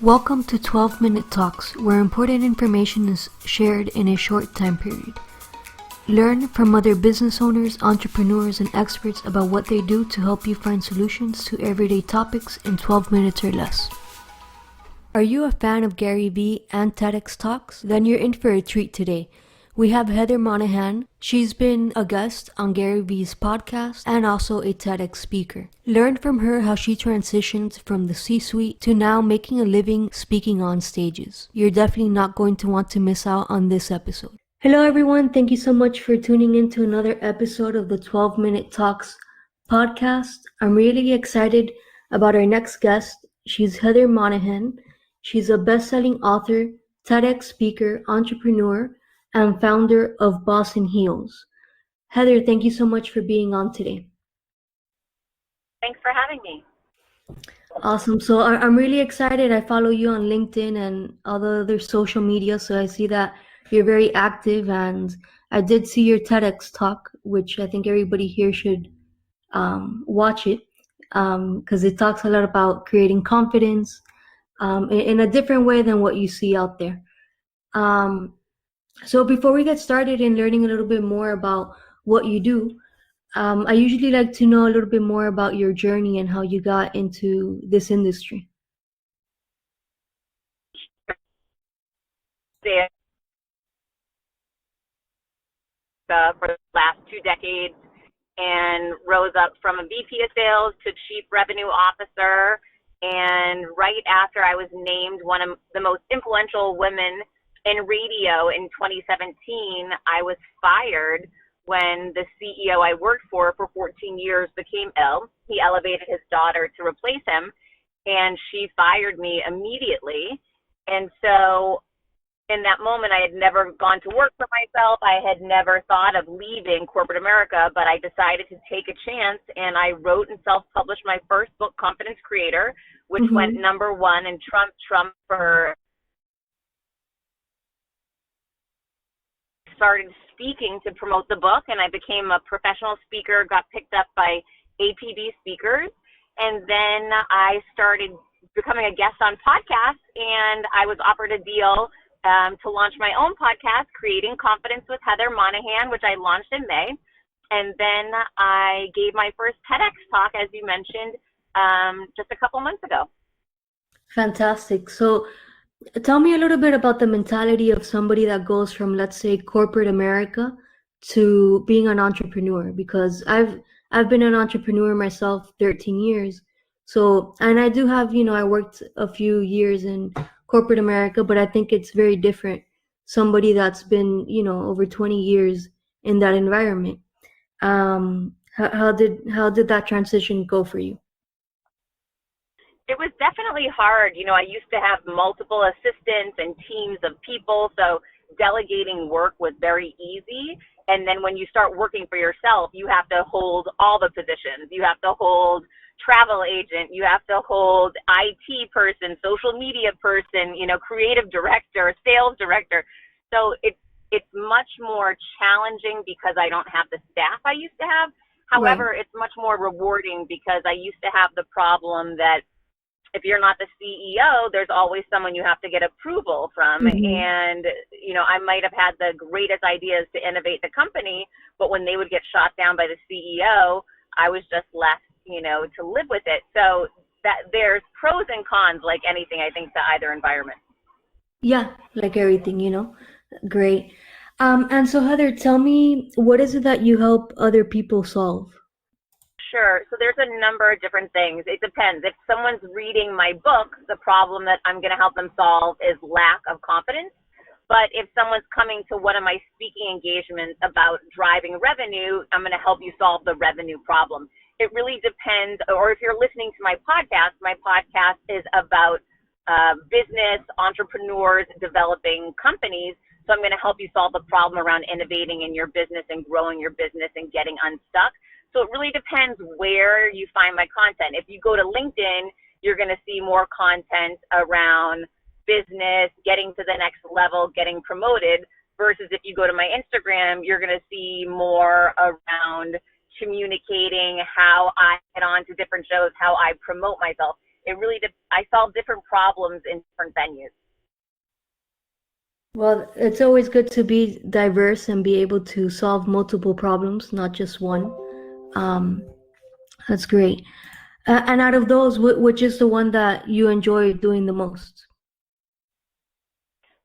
Welcome to 12-Minute Talks, where important information is shared in a short time period. Learn from other business owners, entrepreneurs, and experts about what they do to help you find solutions to everyday topics in 12 minutes or less. Are you a fan of Gary Vee and TEDx Talks? Then you're in for a treat today. We have Heather Monahan. She's been a guest on Gary Vee's podcast and also a TEDx speaker. Learn from her how she transitioned from the C-suite to now making a living speaking on stages. You're definitely not going to want to miss out on this episode. Hello everyone, thank you so much for tuning in to another episode of the 12-Minute Talks podcast. I'm really excited about our next guest. She's Heather Monahan. She's a best-selling author, TEDx speaker, entrepreneur, and founder of Boston Heals. Heather, thank you so much for being on today. Thanks for having me. Awesome. So I'm really excited. I follow you on LinkedIn and other social media, so I see that you're very active, and I did see your TEDx talk, which I think everybody here should watch it, because it talks a lot about creating confidence in a different way than what you see out there. So before we get started in learning a little bit more about what you do, I usually like to know a little bit more about your journey and how you got into this industry. For the last 2 decades, and rose up from a VP of sales to Chief Revenue Officer. And right after I was named one of the most influential women in radio in 2017, I was fired when the CEO I worked for 14 years became ill. He elevated his daughter to replace him, and she fired me immediately. And so in that moment, I had never gone to work for myself. I had never thought of leaving corporate America, but I decided to take a chance, and I wrote and self-published my first book, Confidence Creator, which went #1 and Trump for. Started speaking to promote the book, and I became a professional speaker, got picked up by APB speakers, and then I started becoming a guest on podcasts, and I was offered a deal to launch my own podcast, Creating Confidence with Heather Monahan, which I launched in May. And then I gave my first TEDx talk, as you mentioned, just a couple months ago. Fantastic. So tell me a little bit about the mentality of somebody that goes from, let's say, corporate America to being an entrepreneur, because I've been an entrepreneur myself 13 years. So, and I do have, I worked a few years in corporate America, but I think it's very different. Somebody that's been, over 20 years in that environment. How did that transition go for you? It was definitely hard. I used to have multiple assistants and teams of people, so delegating work was very easy. And then when you start working for yourself, you have to hold all the positions. You have to hold travel agent, you have to hold IT person, social media person, creative director, sales director. So it's much more challenging because I don't have the staff I used to have. However, It's much more rewarding because I used to have the problem that if you're not the CEO, there's always someone you have to get approval from. And, I might have had the greatest ideas to innovate the company, but when they would get shot down by the CEO, I was just left, to live with it. So that there's pros and cons, like anything, I think, to either environment. Yeah, like everything, Great. And so Heather, tell me, what is it that you help other people solve? Sure. So there's a number of different things. It depends. If someone's reading my book, the problem that I'm going to help them solve is lack of confidence. But if someone's coming to one of my speaking engagements about driving revenue, I'm going to help you solve the revenue problem. It really depends. Or if you're listening to my podcast is about business, entrepreneurs, developing companies. So I'm going to help you solve the problem around innovating in your business and growing your business and getting unstuck. So it really depends where you find my content. If you go to LinkedIn, you're going to see more content around business, getting to the next level, getting promoted, versus if you go to my Instagram, you're going to see more around communicating how I get on to different shows, how I promote myself. I solve different problems in different venues. Well, it's always good to be diverse and be able to solve multiple problems, not just one. Um, that's great. And out of those, which is the one that you enjoy doing the most?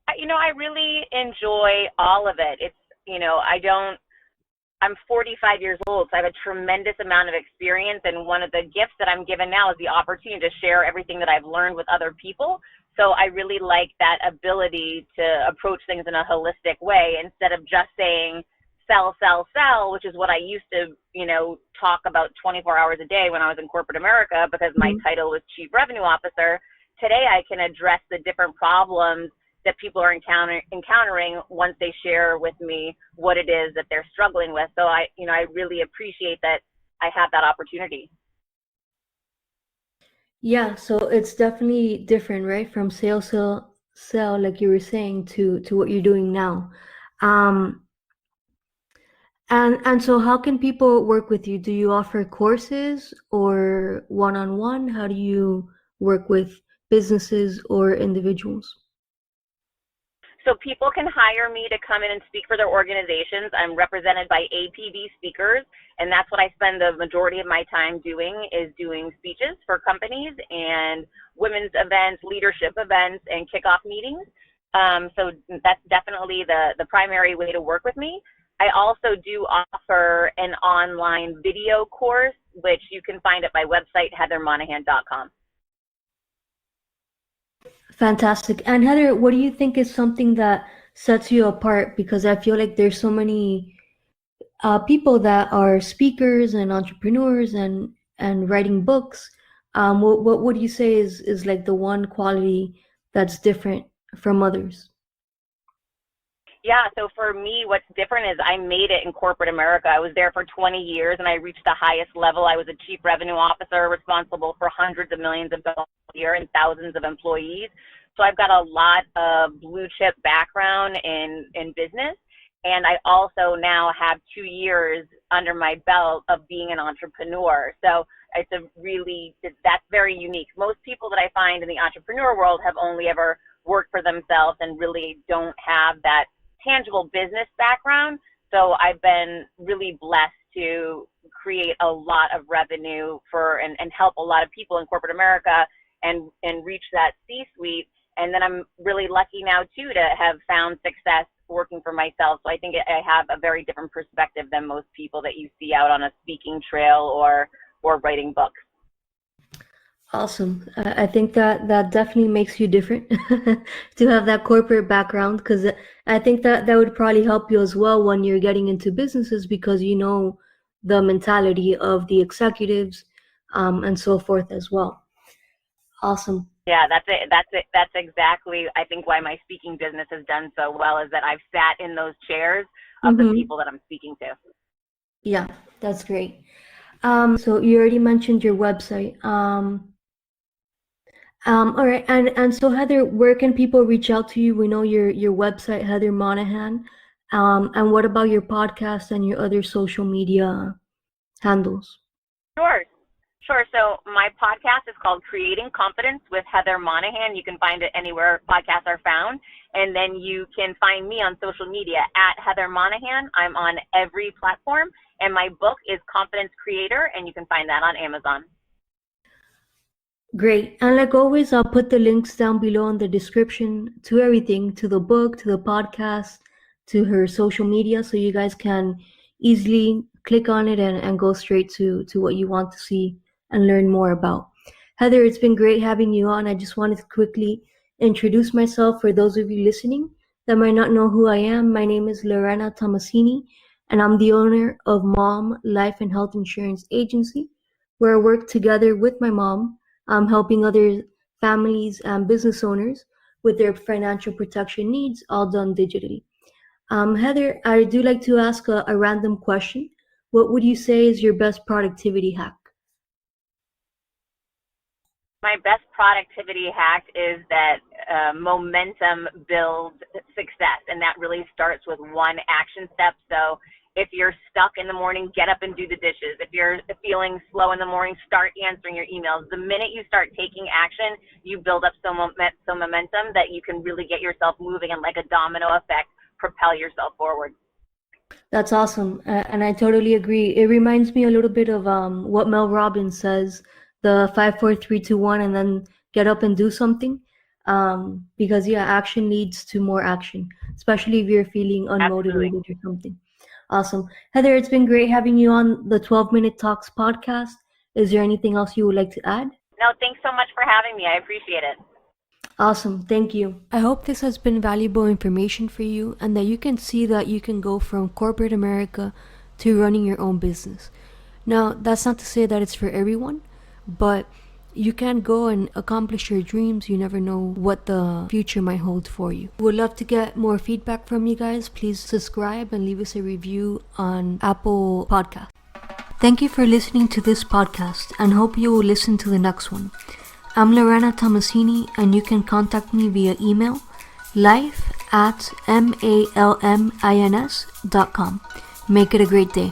I really enjoy all of it. I'm 45 years old, so I have a tremendous amount of experience, and one of the gifts that I'm given now is the opportunity to share everything that I've learned with other people. So I really like that ability to approach things in a holistic way instead of just saying sell, sell, sell, which is what I used to, talk about 24 hours a day when I was in corporate America because my title was Chief Revenue Officer. Today I can address the different problems that people are encountering once they share with me what it is that they're struggling with. So I really appreciate that I have that opportunity. Yeah, so it's definitely different, right? From sell, like you were saying, to what you're doing now. Um, and so how can people work with you? Do you offer courses or one-on-one? How do you work with businesses or individuals? So people can hire me to come in and speak for their organizations. I'm represented by APV speakers, and that's what I spend the majority of my time doing, is doing speeches for companies and women's events, leadership events, and kickoff meetings. So that's definitely the primary way to work with me. I also do offer an online video course, which you can find at my website, heathermonahan.com. Fantastic. And Heather, what do you think is something that sets you apart? Because I feel like there's so many people that are speakers and entrepreneurs and writing books. What would you say is like the one quality that's different from others? Yeah, so for me, what's different is I made it in corporate America. I was there for 20 years and I reached the highest level. I was a chief revenue officer responsible for hundreds of millions of dollars a year and thousands of employees. So I've got a lot of blue chip background in business. And I also now have 2 years under my belt of being an entrepreneur. So that's very unique. Most people that I find in the entrepreneur world have only ever worked for themselves and really don't have that tangible business background. So I've been really blessed to create a lot of revenue and help a lot of people in corporate America and reach that C-suite. And then I'm really lucky now too to have found success working for myself. So I think I have a very different perspective than most people that you see out on a speaking trail or writing books. Awesome. I think that definitely makes you different to have that corporate background, because I think that would probably help you as well when you're getting into businesses, because you know the mentality of the executives and so forth as well. Awesome. Yeah, that's it. That's exactly, I think, why my speaking business has done so well, is that I've sat in those chairs of the people that I'm speaking to. Yeah, that's great. So you already mentioned your website. All right, and so Heather, where can people reach out to you? We know your website, Heather Monahan. And what about your podcast and your other social media handles? Sure. So my podcast is called Creating Confidence with Heather Monahan. You can find it anywhere podcasts are found. And then you can find me on social media at Heather Monahan. I'm on every platform. And my book is Confidence Creator, and you can find that on Amazon. Great. And like always, I'll put the links down below in the description to everything, to the book, to the podcast, to her social media, so you guys can easily click on it and go straight to what you want to see and learn more about. Heather, it's been great having you on. I just wanted to quickly introduce myself for those of you listening that might not know who I am. My name is Lorena Tomasini, and I'm the owner of Mom Life and Health Insurance Agency, where I work together with my mom, helping other families and business owners with their financial protection needs, all done digitally. Heather, I do like to ask a random question. What would you say is your best productivity hack? My best productivity hack is that momentum builds success, and that really starts with one action step. So If you're stuck in the morning, get up and do the dishes. If you're feeling slow in the morning, start answering your emails. The minute you start taking action, you build up some momentum that you can really get yourself moving and, like a domino effect, propel yourself forward. That's awesome. And I totally agree. It reminds me a little bit of what Mel Robbins says, the 5, 4, 3, 2, 1, and then get up and do something. Because action leads to more action, especially if you're feeling unmotivated Absolutely. or something. Awesome. Heather, it's been great having you on the 12-Minute Talks podcast. Is there anything else you would like to add? No, thanks so much for having me. I appreciate it. Awesome. Thank you. I hope this has been valuable information for you and that you can see that you can go from corporate America to running your own business. Now, that's not to say that it's for everyone, but you can go and accomplish your dreams. You never know what the future might hold for you. Would love to get more feedback from you guys. Please subscribe and leave us a review on Apple Podcast. Thank you for listening to this podcast and hope you will listen to the next one. I'm Lorena Tomasini, and you can contact me via email, life@malmins.com. Make it a great day.